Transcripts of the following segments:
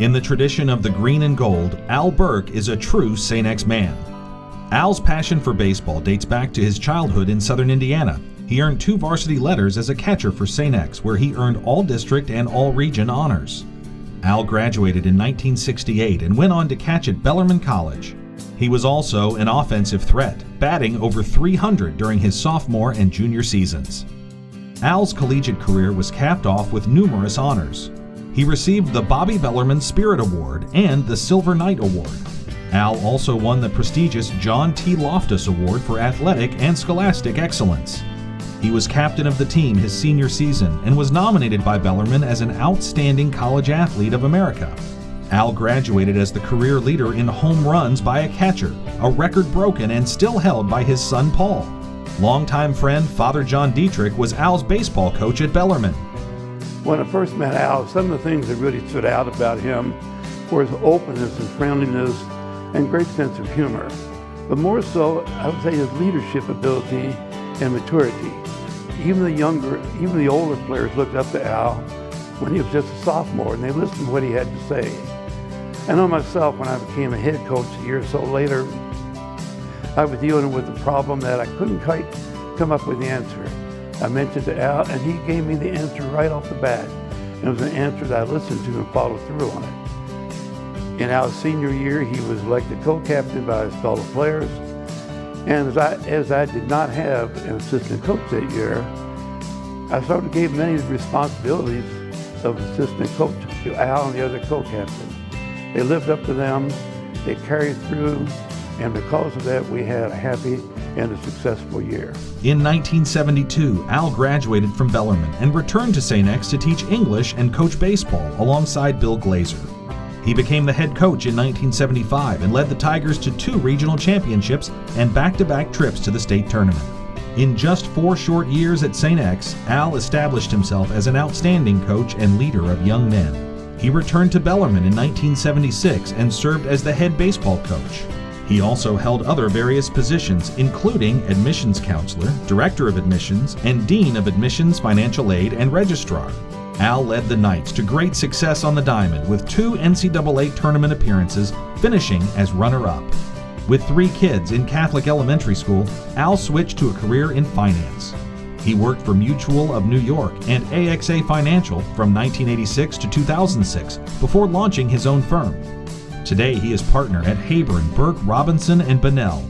In the tradition of the green and gold, Al Burke is a true St. X man. Al's passion for baseball dates back to his childhood in southern Indiana. He earned 2 varsity letters as a catcher for St. X, where he earned all-district and all-region honors. Al graduated in 1968 and went on to catch at Bellarmine College. He was also an offensive threat, batting over .300 during his sophomore and junior seasons. Al's collegiate career was capped off with numerous honors. He received the Bobby Bellarmine Spirit Award and the Silver Knight Award. Al also won the prestigious John T. Loftus Award for athletic and scholastic excellence. He was captain of the team his senior season and was nominated by Bellarmine as an Outstanding College Athlete of America. Al graduated as the career leader in home runs by a catcher, a record broken and still held by his son Paul. Longtime friend Father John Dietrich was Al's baseball coach at Bellarmine. When I first met Al, some of the things that really stood out about him were his openness and friendliness and great sense of humor. But more so, I would say his leadership ability and maturity. Even the older players looked up to Al when he was just a sophomore, and they listened to what he had to say. I know myself, when I became a head coach a year or so later, I was dealing with a problem that I couldn't quite come up with the answer. I mentioned to Al, and he gave me the answer right off the bat. And it was an answer that I listened to and followed through on it. In Al's senior year, he was elected co-captain by his fellow players. And as I did not have an assistant coach that year, I sort of gave many of the responsibilities of assistant coach to Al and the other co-captains. They lived up to them, they carried through, and because of that, we had a happy and a successful year. In 1972, Al graduated from Bellarmine and returned to St. X to teach English and coach baseball alongside Bill Glazer. He became the head coach in 1975 and led the Tigers to 2 regional championships and back-to-back trips to the state tournament. In just 4 short years at St. X, Al established himself as an outstanding coach and leader of young men. He returned to Bellarmine in 1976 and served as the head baseball coach. He also held other various positions, including admissions counselor, director of admissions, and dean of admissions, financial aid, and registrar. Al led the Knights to great success on the diamond with 2 NCAA tournament appearances, finishing as runner-up. With 3 kids in Catholic elementary school, Al switched to a career in finance. He worked for Mutual of New York and AXA Financial from 1986 to 2006 before launching his own firm. Today, he is partner at Hayburn, Burke, Robinson, and Bunnell.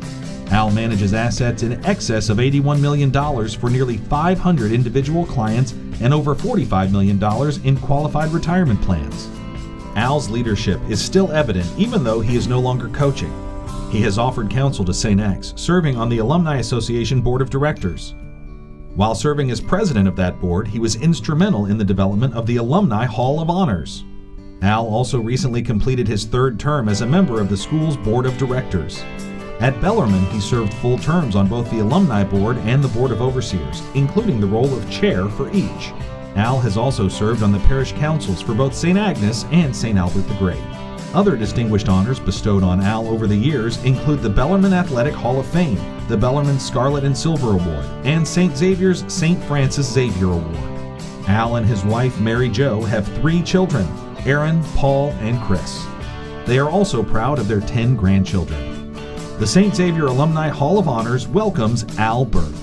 Al manages assets in excess of $81 million for nearly 500 individual clients and over $45 million in qualified retirement plans. Al's leadership is still evident even though he is no longer coaching. He has offered counsel to St. X, serving on the Alumni Association Board of Directors. While serving as president of that board, he was instrumental in the development of the Alumni Hall of Honors. Al also recently completed his 3rd term as a member of the school's board of directors. At Bellarmine, he served full terms on both the Alumni Board and the Board of Overseers, including the role of chair for each. Al has also served on the parish councils for both St. Agnes and St. Albert the Great. Other distinguished honors bestowed on Al over the years include the Bellarmine Athletic Hall of Fame, the Bellarmine Scarlet and Silver Award, and St. Xavier's St. Francis Xavier Award. Al and his wife, Mary Jo, have 3 children, Aaron, Paul, and Chris. They are also proud of their 10 grandchildren. The St. Xavier Alumni Hall of Honors welcomes Al Burke.